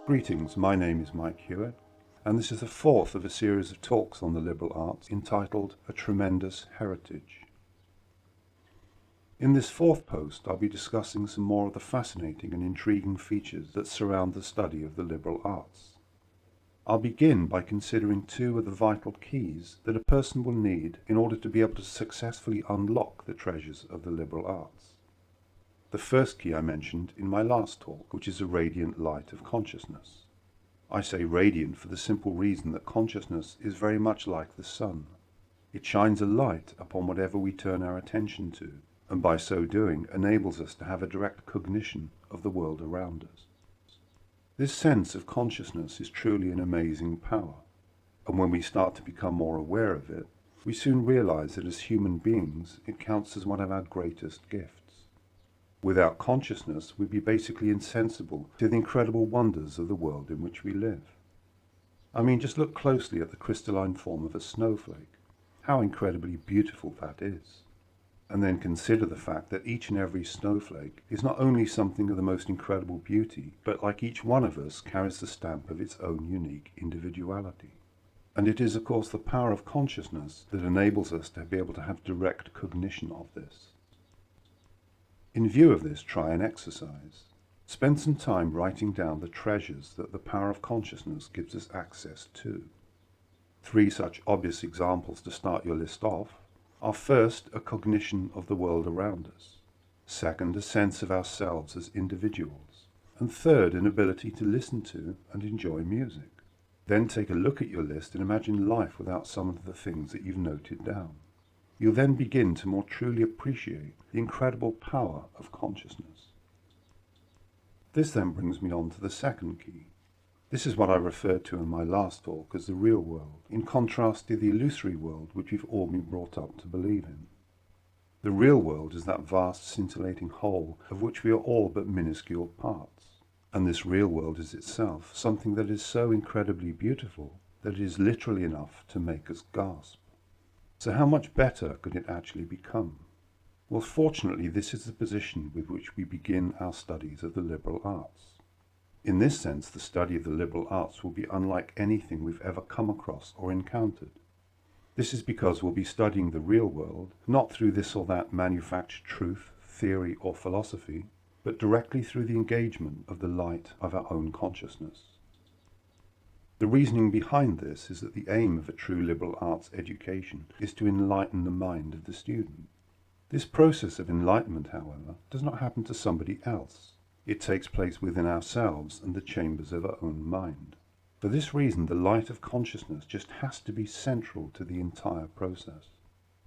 Greetings, my name is Mike Hewitt, and this is the fourth of a series of talks on the liberal arts entitled A Tremendus Heritage. In this fourth post, I'll be discussing some more of the fascinating and intriguing features that surround the study of the liberal arts. I'll begin by considering two of the vital keys that a person will need in order to be able to successfully unlock the treasures of the liberal arts. The first key I mentioned in my last talk, which is a radiant light of consciousness. I say radiant for the simple reason that consciousness is very much like the sun. It shines a light upon whatever we turn our attention to, and by so doing enables us to have a direct cognition of the world around us. This sense of consciousness is truly an amazing power, and when we start to become more aware of it, we soon realize that as human beings it counts as one of our greatest gifts. Without consciousness, we'd be basically insensible to the incredible wonders of the world in which we live. I mean, just look closely at the crystalline form of a snowflake. How incredibly beautiful that is. And then consider the fact that each and every snowflake is not only something of the most incredible beauty, but like each one of us carries the stamp of its own unique individuality. And it is, of course, the power of consciousness that enables us to be able to have direct cognition of this. In view of this, try an exercise. Spend some time writing down the treasures that the power of consciousness gives us access to. Three such obvious examples to start your list off are: first, a cognition of the world around us; second, a sense of ourselves as individuals; and third, an ability to listen to and enjoy music. Then take a look at your list and imagine life without some of the things that you've noted down. You'll then begin to more truly appreciate the incredible power of consciousness. This then brings me on to the second key. This is what I referred to in my last talk as the real world, in contrast to the illusory world which we've all been brought up to believe in. The real world is that vast scintillating whole of which we are all but minuscule parts. And this real world is itself something that is so incredibly beautiful that it is literally enough to make us gasp. So how much better could it actually become? Well, fortunately, this is the position with which we begin our studies of the liberal arts. In this sense, the study of the liberal arts will be unlike anything we've ever come across or encountered. This is because we'll be studying the real world, not through this or that manufactured truth, theory, or philosophy, but directly through the engagement of the light of our own consciousness. The reasoning behind this is that the aim of a true liberal arts education is to enlighten the mind of the student. This process of enlightenment, however, does not happen to somebody else. It takes place within ourselves and the chambers of our own mind. For this reason, the light of consciousness just has to be central to the entire process.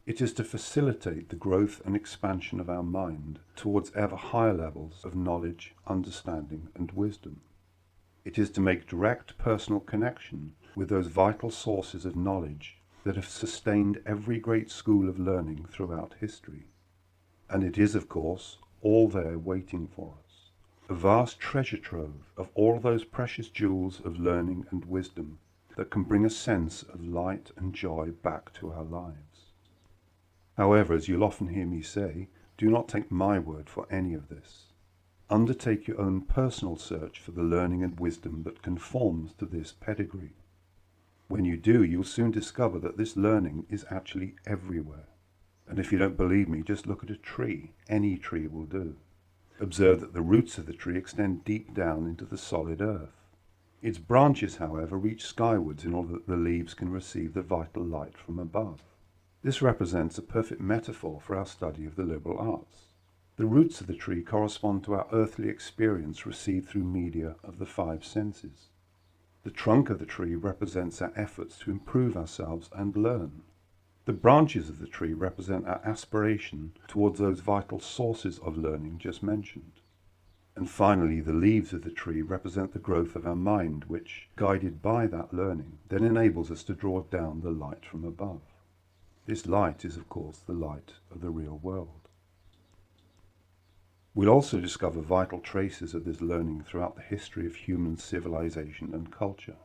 It is to facilitate the growth and expansion of our mind towards ever higher levels of knowledge, understanding, and wisdom. It is to make direct personal connection with those vital sources of knowledge that have sustained every great school of learning throughout history. And it is, of course, all there waiting for us. A vast treasure trove of all those precious jewels of learning and wisdom that can bring a sense of light and joy back to our lives. However, as you'll often hear me say, do not take my word for any of this. Undertake your own personal search for the learning and wisdom that conforms to this pedigree. When you do, you'll soon discover that this learning is actually everywhere. And if you don't believe me, just look at a tree. Any tree will do. Observe that the roots of the tree extend deep down into the solid earth. Its branches, however, reach skywards in order that the leaves can receive the vital light from above. This represents a perfect metaphor for our study of the liberal arts. The roots of the tree correspond to our earthly experience received through media of the five senses. The trunk of the tree represents our efforts to improve ourselves and learn. The branches of the tree represent our aspiration towards those vital sources of learning just mentioned. And finally, the leaves of the tree represent the growth of our mind, which, guided by that learning, then enables us to draw down the light from above. This light is, of course, the light of the real world. We'll also discover vital traces of this learning throughout the history of human civilization and culture.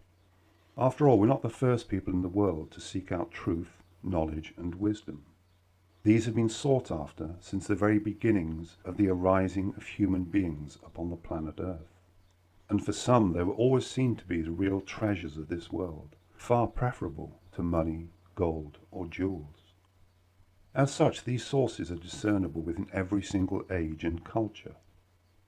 After all, we're not the first people in the world to seek out truth, knowledge, and wisdom. These have been sought after since the very beginnings of the arising of human beings upon the planet Earth. and for some they were always seen to be the real treasures of this world, far preferable to money, gold, or jewels. As such, these sources are discernible within every single age and culture.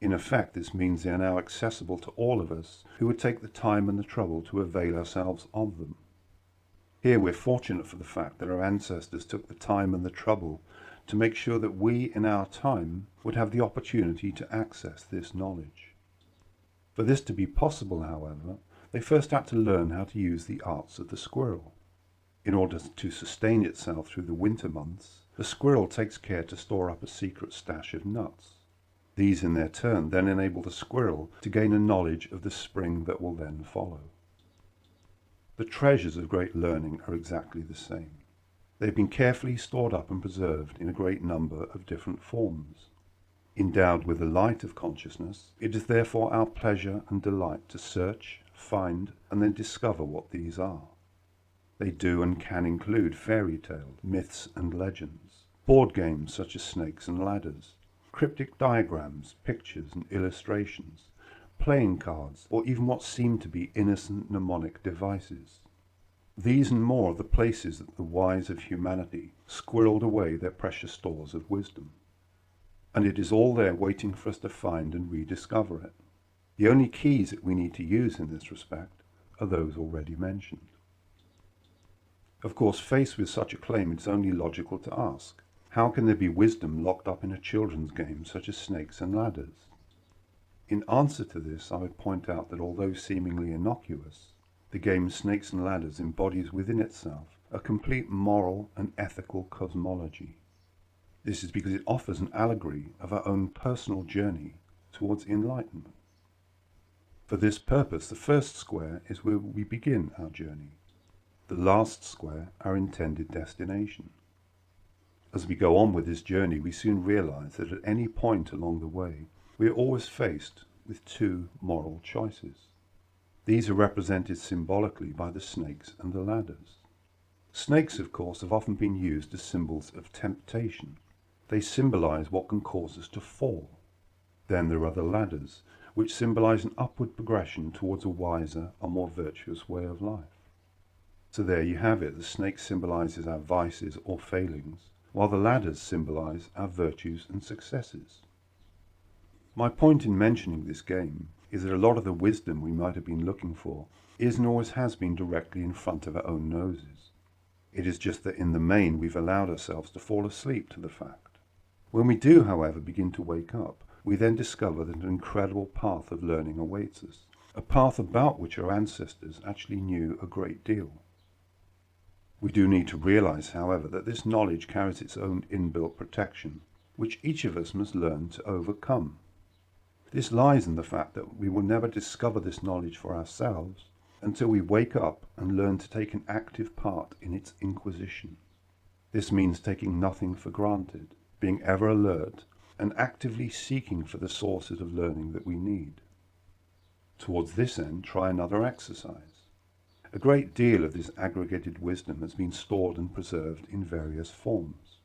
In effect, this means they are now accessible to all of us who would take the time and the trouble to avail ourselves of them. Here we're fortunate for the fact that our ancestors took the time and the trouble to make sure that we, in our time, would have the opportunity to access this knowledge. For this to be possible, however, they first had to learn how to use the arts of the squirrel. In order to sustain itself through the winter months, the squirrel takes care to store up a secret stash of nuts. These, in their turn, then enable the squirrel to gain a knowledge of the spring that will then follow. The treasures of great learning are exactly the same. They have been carefully stored up and preserved in a great number of different forms. Endowed with the light of consciousness, it is therefore our pleasure and delight to search, find, and then discover what these are. They do and can include fairy tales, myths and legends, board games such as snakes and ladders, cryptic diagrams, pictures and illustrations, playing cards, or even what seem to be innocent mnemonic devices. These and more are the places that the wise of humanity squirreled away their precious stores of wisdom. And it is all there waiting for us to find and rediscover it. The only keys that we need to use in this respect are those already mentioned. Of course, faced with such a claim, it's only logical to ask, how can there be wisdom locked up in a children's game such as snakes and ladders? In answer to this, I would point out that although seemingly innocuous, the game Snakes and Ladders embodies within itself a complete moral and ethical cosmology. This is because it offers an allegory of our own personal journey towards enlightenment. For this purpose, the first square is where we begin our journey, the last square our intended destination. As we go on with this journey, we soon realize that at any point along the way, we are always faced with two moral choices. These are represented symbolically by the snakes and the ladders. Snakes, of course, have often been used as symbols of temptation. They symbolize what can cause us to fall. Then there are the ladders, which symbolize an upward progression towards a wiser or more virtuous way of life. So there you have it. The snake symbolizes our vices or failings, while the ladders symbolize our virtues and successes. My point in mentioning this game is that a lot of the wisdom we might have been looking for is and always has been directly in front of our own noses. It is just that in the main we've allowed ourselves to fall asleep to the fact. When we do, however, begin to wake up, we then discover that an incredible path of learning awaits us, a path about which our ancestors actually knew a great deal. We do need to realize, however, that this knowledge carries its own inbuilt protection, which each of us must learn to overcome. This lies in the fact that we will never discover this knowledge for ourselves until we wake up and learn to take an active part in its inquisition. This means taking nothing for granted, being ever alert, and actively seeking for the sources of learning that we need. Towards this end, try another exercise. A great deal of this aggregated wisdom has been stored and preserved in various forms.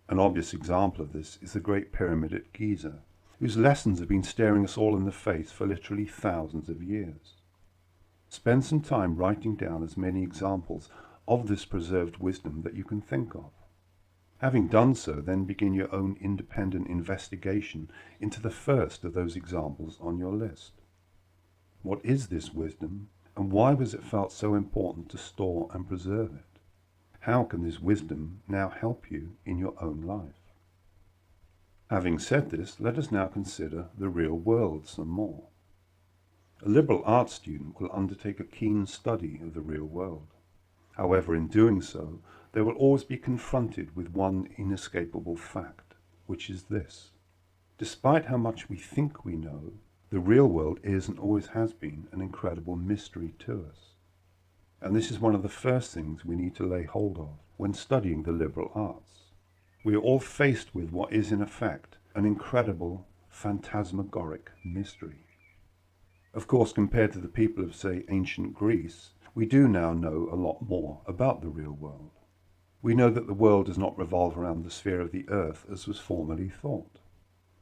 An obvious example of this is the Great Pyramid at Giza, whose lessons have been staring us all in the face for literally thousands of years. Spend some time writing down as many examples of this preserved wisdom that you can think of. Having done so, then begin your own independent investigation into the first of those examples on your list. What is this wisdom, and why was it felt so important to store and preserve it? How can this wisdom now help you in your own life? Having said this, let us now consider the real world some more. A liberal arts student will undertake a keen study of the real world. However, in doing so, they will always be confronted with one inescapable fact, which is this. Despite how much we think we know, the real world is and always has been an incredible mystery to us. And this is one of the first things we need to lay hold of when studying the liberal arts. We are all faced with what is in effect an incredible phantasmagoric mystery. Of course, compared to the people of, say, ancient Greece, we do now know a lot more about the real world. We know that the world does not revolve around the sphere of the earth as was formerly thought.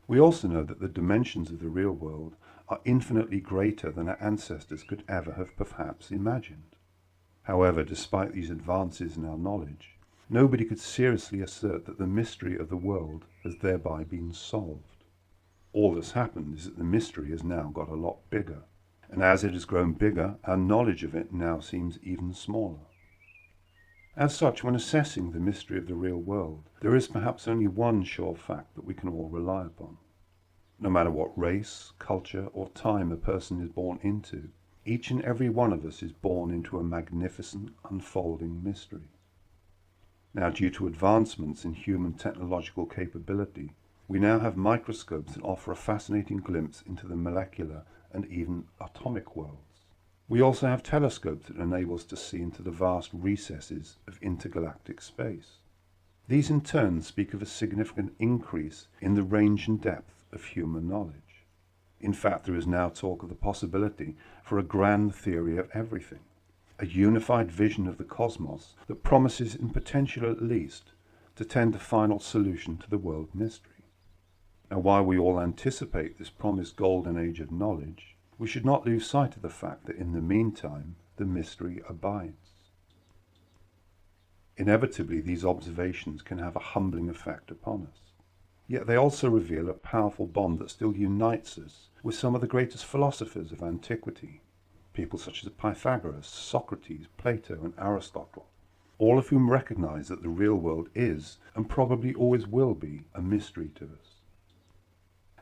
We also know that the dimensions of the real world are infinitely greater than our ancestors could ever have perhaps imagined. However, despite these advances in our knowledge, nobody could seriously assert that the mystery of the world has thereby been solved. All that's happened is that the mystery has now got a lot bigger, and as it has grown bigger, our knowledge of it now seems even smaller. As such, when assessing the mystery of the real world, there is perhaps only one sure fact that we can all rely upon. No matter what race, culture, or time a person is born into, each and every one of us is born into a magnificent, unfolding mystery. Now, due to advancements in human technological capability, we now have microscopes that offer a fascinating glimpse into the molecular and even atomic worlds. We also have telescopes that enable us to see into the vast recesses of intergalactic space. These in turn speak of a significant increase in the range and depth of human knowledge. In fact, there is now talk of the possibility for a grand theory of everything, a unified vision of the cosmos that promises, in potential at least, to tend a final solution to the world mystery. Now, while we all anticipate this promised golden age of knowledge, we should not lose sight of the fact that in the meantime, the mystery abides. Inevitably, these observations can have a humbling effect upon us. Yet they also reveal a powerful bond that still unites us with some of the greatest philosophers of antiquity, people such as Pythagoras, Socrates, Plato, and Aristotle, all of whom recognize that the real world is, and probably always will be, a mystery to us.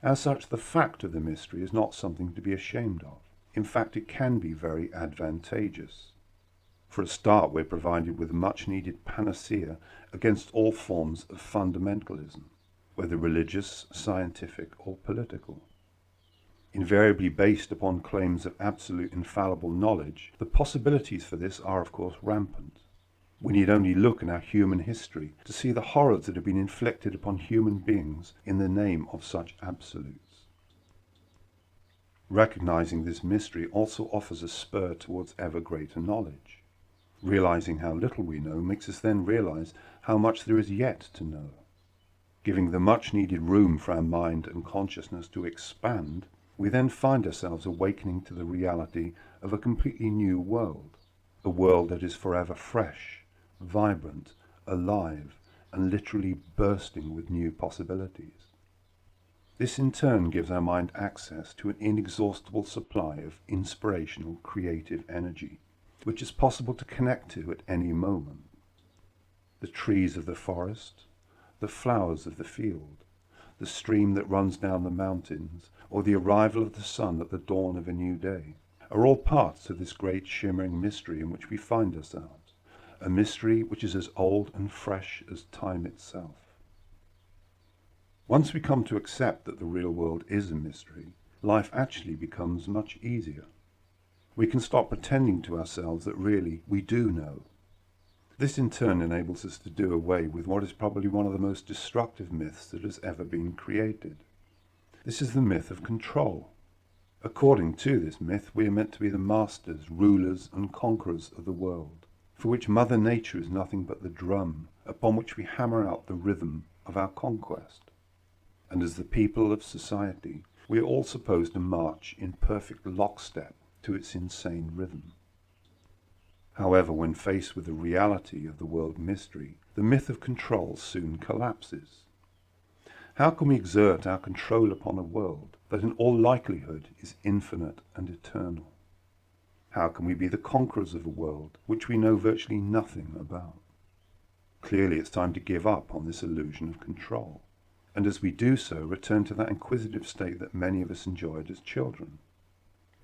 As such, the fact of the mystery is not something to be ashamed of. In fact, it can be very advantageous. For a start, we're provided with a much-needed panacea against all forms of fundamentalism, whether religious, scientific, or political. Invariably based upon claims of absolute infallible knowledge, the possibilities for this are of course rampant. We need only look in our human history to see the horrors that have been inflicted upon human beings in the name of such absolutes. Recognizing this mystery also offers a spur towards ever greater knowledge. Realizing how little we know makes us then realize how much there is yet to know. Giving the much needed room for our mind and consciousness to expand, we then find ourselves awakening to the reality of a completely new world, a world that is forever fresh, vibrant, alive, and literally bursting with new possibilities. This in turn gives our mind access to an inexhaustible supply of inspirational creative energy, which is possible to connect to at any moment. The trees of the forest, the flowers of the field, the stream that runs down the mountains, or the arrival of the sun at the dawn of a new day, are all parts of this great shimmering mystery in which we find ourselves, a mystery which is as old and fresh as time itself. Once we come to accept that the real world is a mystery, life actually becomes much easier. We can stop pretending to ourselves that really we do know. This in turn enables us to do away with what is probably one of the most destructive myths that has ever been created. This is the myth of control. According to this myth, we are meant to be the masters, rulers, and conquerors of the world, for which Mother Nature is nothing but the drum upon which we hammer out the rhythm of our conquest. And as the people of society, we are all supposed to march in perfect lockstep to its insane rhythm. However, when faced with the reality of the world mystery, the myth of control soon collapses. How can we exert our control upon a world that in all likelihood is infinite and eternal? How can we be the conquerors of a world which we know virtually nothing about? Clearly it's time to give up on this illusion of control, and as we do so, return to that inquisitive state that many of us enjoyed as children.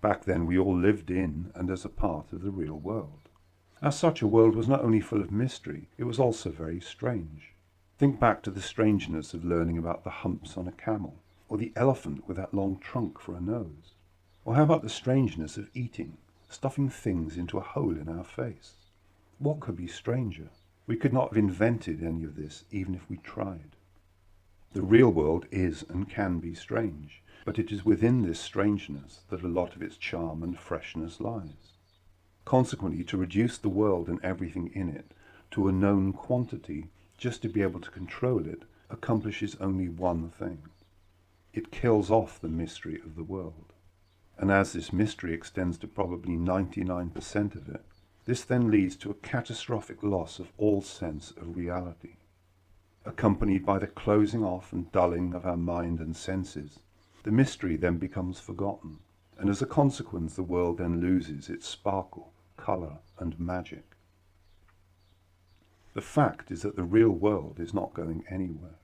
Back then we all lived in and as a part of the real world. As such, a world was not only full of mystery, it was also very strange. Think back to the strangeness of learning about the humps on a camel, or the elephant with that long trunk for a nose. Or how about the strangeness of eating, stuffing things into a hole in our face? What could be stranger? We could not have invented any of this even if we tried. The real world is and can be strange, but it is within this strangeness that a lot of its charm and freshness lies. Consequently, to reduce the world and everything in it to a known quantity just to be able to control it accomplishes only one thing. It kills off the mystery of the world. And as this mystery extends to probably 99% of it, this then leads to a catastrophic loss of all sense of reality, accompanied by the closing off and dulling of our mind and senses. The mystery then becomes forgotten, and as a consequence the world then loses its sparkle, colour and magic. The fact is that the real world is not going anywhere.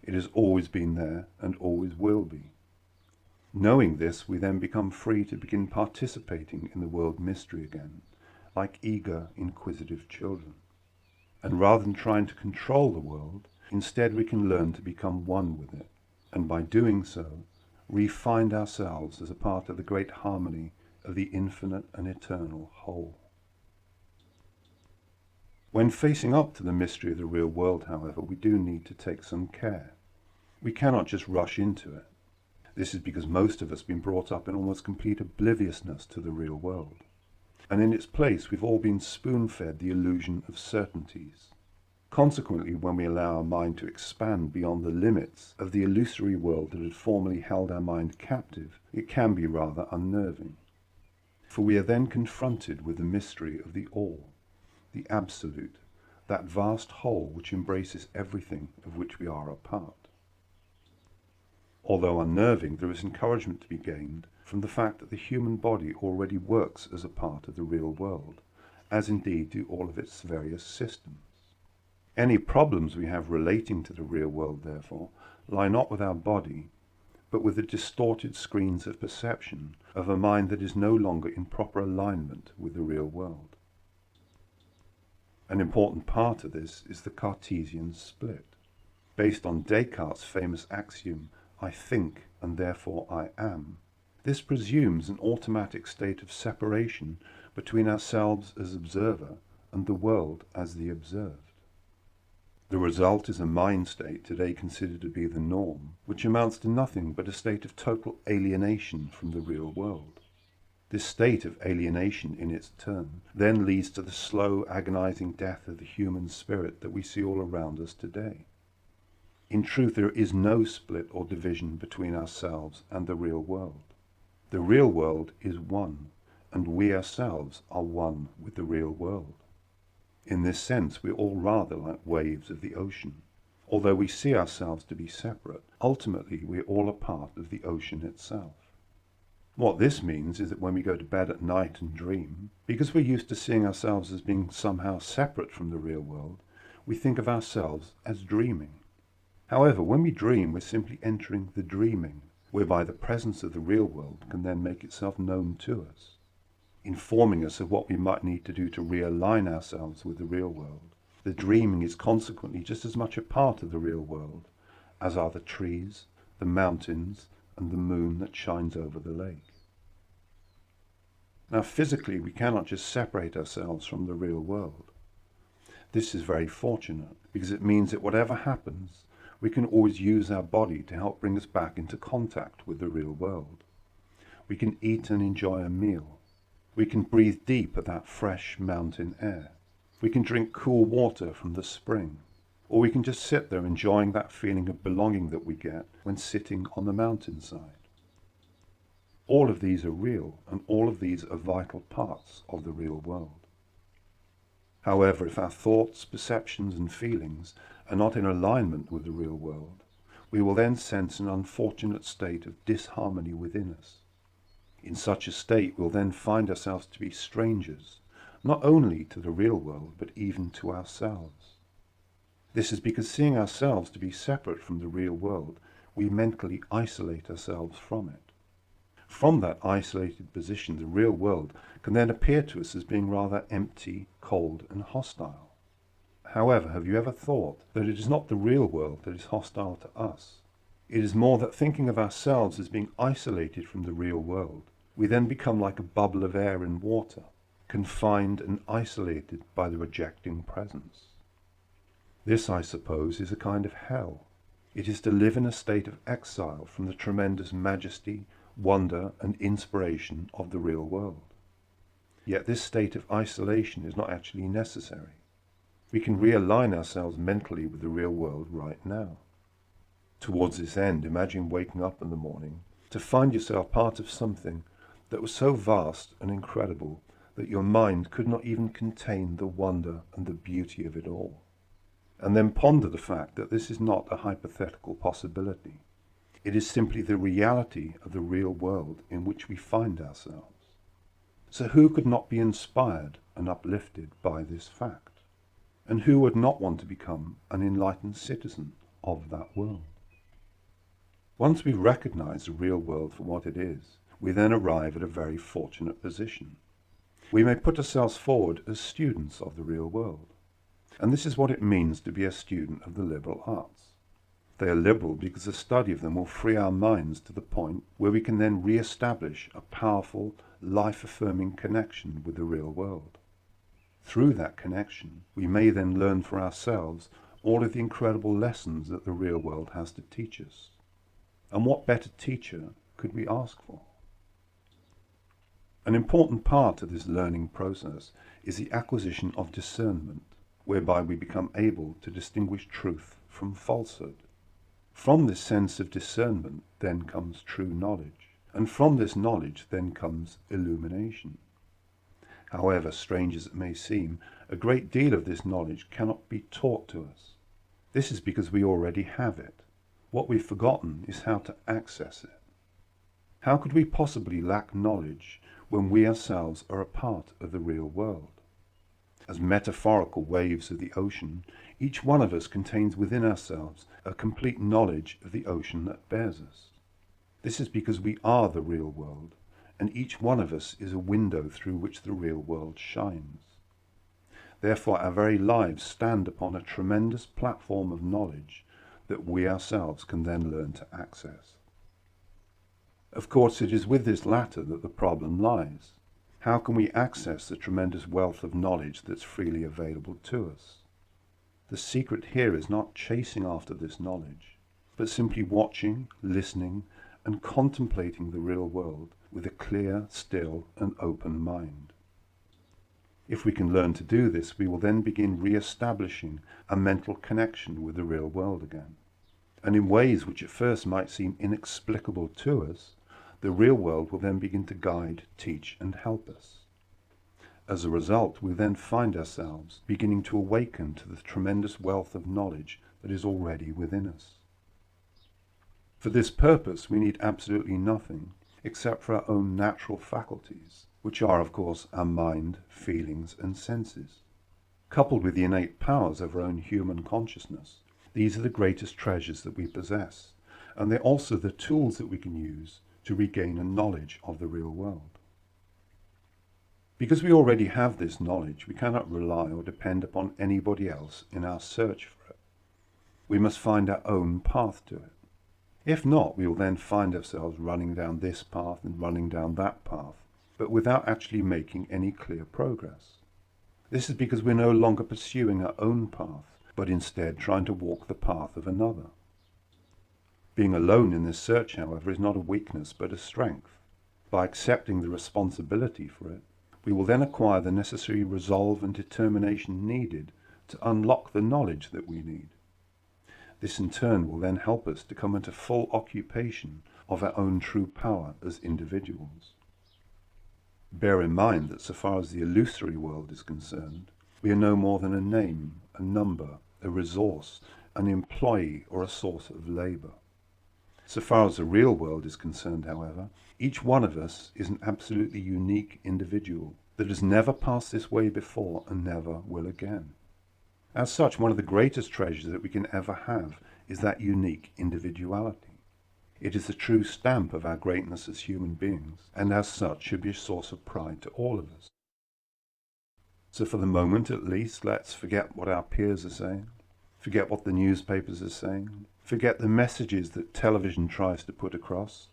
It has always been there and always will be. Knowing this, we then become free to begin participating in the world mystery again, like eager, inquisitive children. And rather than trying to control the world, instead we can learn to become one with it, and by doing so, re-find ourselves as a part of the great harmony of the infinite and eternal whole. When facing up to the mystery of the real world, however, we do need to take some care. We cannot just rush into it. This is because most of us have been brought up in almost complete obliviousness to the real world. And in its place, we've all been spoon-fed the illusion of certainties. Consequently, when we allow our mind to expand beyond the limits of the illusory world that had formerly held our mind captive, it can be rather unnerving. For we are then confronted with the mystery of the all, the absolute, that vast whole which embraces everything of which we are a part. Although unnerving, there is encouragement to be gained from the fact that the human body already works as a part of the real world, as indeed do all of its various systems. Any problems we have relating to the real world, therefore, lie not with our body, but with the distorted screens of perception of a mind that is no longer in proper alignment with the real world. An important part of this is the Cartesian split, based on Descartes' famous axiom, I think and therefore I am. This presumes an automatic state of separation between ourselves as observer and the world as the observed. The result is a mind state today considered to be the norm, which amounts to nothing but a state of total alienation from the real world. This state of alienation in its turn then leads to the slow, agonizing death of the human spirit that we see all around us today. In truth, there is no split or division between ourselves and the real world. The real world is one, and we ourselves are one with the real world. In this sense, we're all rather like waves of the ocean. Although we see ourselves to be separate, ultimately we're all a part of the ocean itself. What this means is that when we go to bed at night and dream, because we're used to seeing ourselves as being somehow separate from the real world, we think of ourselves as dreaming. However, when we dream, we're simply entering the dreaming, whereby the presence of the real world can then make itself known to us, informing us of what we might need to do to realign ourselves with the real world. The dreaming is consequently just as much a part of the real world as are the trees, the mountains, and the moon that shines over the lake. Now, physically, we cannot just separate ourselves from the real world. This is very fortunate, because it means that whatever happens, we can always use our body to help bring us back into contact with the real world. We can eat and enjoy a meal. We can breathe deep of that fresh mountain air. We can drink cool water from the spring. Or we can just sit there enjoying that feeling of belonging that we get when sitting on the mountainside. All of these are real, and all of these are vital parts of the real world. However, if our thoughts, perceptions, and feelings are not in alignment with the real world, we will then sense an unfortunate state of disharmony within us. In such a state, we'll then find ourselves to be strangers, not only to the real world, but even to ourselves. This is because seeing ourselves to be separate from the real world, we mentally isolate ourselves from it. From that isolated position, the real world can then appear to us as being rather empty, cold, and hostile. However, have you ever thought that it is not the real world that is hostile to us? It is more that thinking of ourselves as being isolated from the real world, we then become like a bubble of air in water, confined and isolated by the rejecting presence. This, I suppose, is a kind of hell. It is to live in a state of exile from the tremendous majesty, wonder, and inspiration of the real world. Yet this state of isolation is not actually necessary. We can realign ourselves mentally with the real world right now. Towards this end, imagine waking up in the morning to find yourself part of something that was so vast and incredible that your mind could not even contain the wonder and the beauty of it all. And then ponder the fact that this is not a hypothetical possibility. It is simply the reality of the real world in which we find ourselves. So who could not be inspired and uplifted by this fact? And who would not want to become an enlightened citizen of that world? Once we recognize the real world for what it is, we then arrive at a very fortunate position. We may put ourselves forward as students of the real world. And this is what it means to be a student of the liberal arts. They are liberal because the study of them will free our minds to the point where we can then re-establish a powerful, life-affirming connection with the real world. Through that connection, we may then learn for ourselves all of the incredible lessons that the real world has to teach us. And what better teacher could we ask for? An important part of this learning process is the acquisition of discernment, whereby we become able to distinguish truth from falsehood. From this sense of discernment then comes true knowledge, and from this knowledge then comes illumination. However strange as it may seem, a great deal of this knowledge cannot be taught to us. This is because we already have it. What we've forgotten is how to access it. How could we possibly lack knowledge when we ourselves are a part of the real world? As metaphorical waves of the ocean, each one of us contains within ourselves a complete knowledge of the ocean that bears us. This is because we are the real world, and each one of us is a window through which the real world shines. Therefore, our very lives stand upon a tremendous platform of knowledge that we ourselves can then learn to access. Of course, it is with this latter that the problem lies. How can we access the tremendous wealth of knowledge that's freely available to us? The secret here is not chasing after this knowledge, but simply watching, listening, and contemplating the real world with a clear, still, and open mind. If we can learn to do this, we will then begin re-establishing a mental connection with the real world again. And in ways which at first might seem inexplicable to us, the real world will then begin to guide, teach, and help us. As a result, we then find ourselves beginning to awaken to the tremendous wealth of knowledge that is already within us. For this purpose, we need absolutely nothing except for our own natural faculties, which are, of course, our mind, feelings, and senses. Coupled with the innate powers of our own human consciousness, these are the greatest treasures that we possess, and they're also the tools that we can use to regain a knowledge of the real world. Because we already have this knowledge, we cannot rely or depend upon anybody else in our search for it. We must find our own path to it. If not, we will then find ourselves running down this path and running down that path, but without actually making any clear progress. This is because we're no longer pursuing our own path, but instead trying to walk the path of another. Being alone in this search, however, is not a weakness but a strength. By accepting the responsibility for it, we will then acquire the necessary resolve and determination needed to unlock the knowledge that we need. This in turn will then help us to come into full occupation of our own true power as individuals. Bear in mind that so far as the illusory world is concerned, we are no more than a name, a number, a resource, an employee, or a source of labor. So far as the real world is concerned, however, each one of us is an absolutely unique individual that has never passed this way before and never will again. As such, one of the greatest treasures that we can ever have is that unique individuality. It is the true stamp of our greatness as human beings, and as such should be a source of pride to all of us. So for the moment at least, let's forget what our peers are saying, forget what the newspapers are saying, forget the messages that television tries to put across.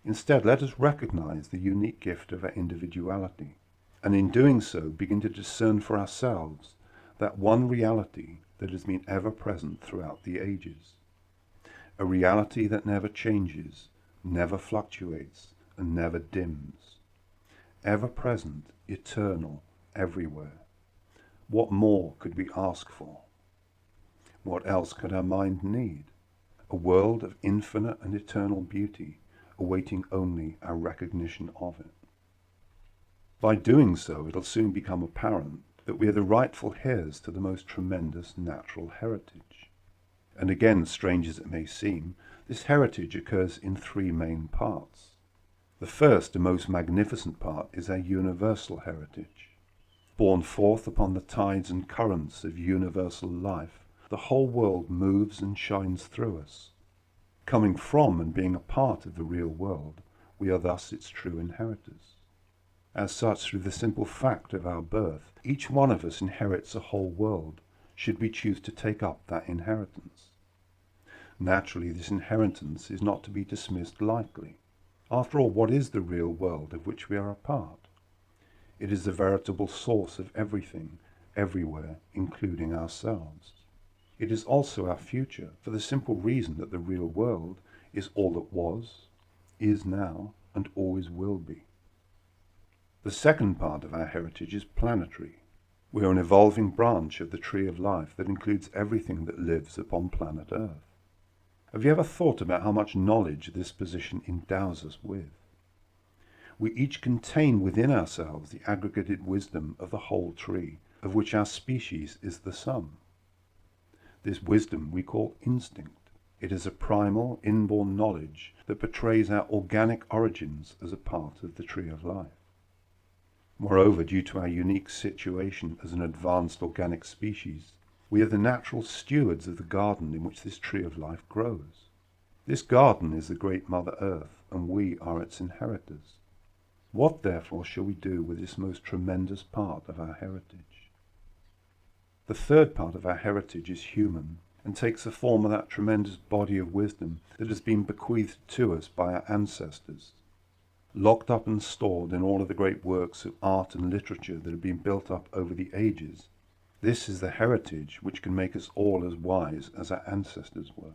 Instead, let us recognize the unique gift of our individuality, and in doing so begin to discern for ourselves that one reality that has been ever present throughout the ages. A reality that never changes, never fluctuates, and never dims. Ever present, eternal, everywhere. What more could we ask for? What else could our mind need? A world of infinite and eternal beauty, awaiting only our recognition of it. By doing so, it'll soon become apparent that we are the rightful heirs to the most tremendous natural heritage. And again, strange as it may seem, this heritage occurs in three main parts. The first and most magnificent part is our universal heritage. Born forth upon the tides and currents of universal life, the whole world moves and shines through us. Coming from and being a part of the real world, we are thus its true inheritors. As such, through the simple fact of our birth, each one of us inherits a whole world, should we choose to take up that inheritance. Naturally, this inheritance is not to be dismissed lightly. After all, what is the real world of which we are a part? It is the veritable source of everything, everywhere, including ourselves. It is also our future, for the simple reason that the real world is all that was, is now, and always will be. The second part of our heritage is planetary. We are an evolving branch of the tree of life that includes everything that lives upon planet Earth. Have you ever thought about how much knowledge this position endows us with? We each contain within ourselves the aggregated wisdom of the whole tree, of which our species is the sum. This wisdom we call instinct. It is a primal, inborn knowledge that portrays our organic origins as a part of the tree of life. Moreover, due to our unique situation as an advanced organic species, we are the natural stewards of the garden in which this tree of life grows. This garden is the great Mother Earth, and we are its inheritors. What, therefore, shall we do with this most tremendous part of our heritage? The third part of our heritage is human, and takes the form of that tremendous body of wisdom that has been bequeathed to us by our ancestors. Locked up and stored in all of the great works of art and literature that have been built up over the ages, this is the heritage which can make us all as wise as our ancestors were.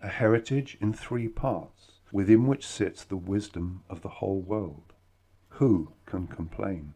A heritage in three parts, within which sits the wisdom of the whole world. Who can complain?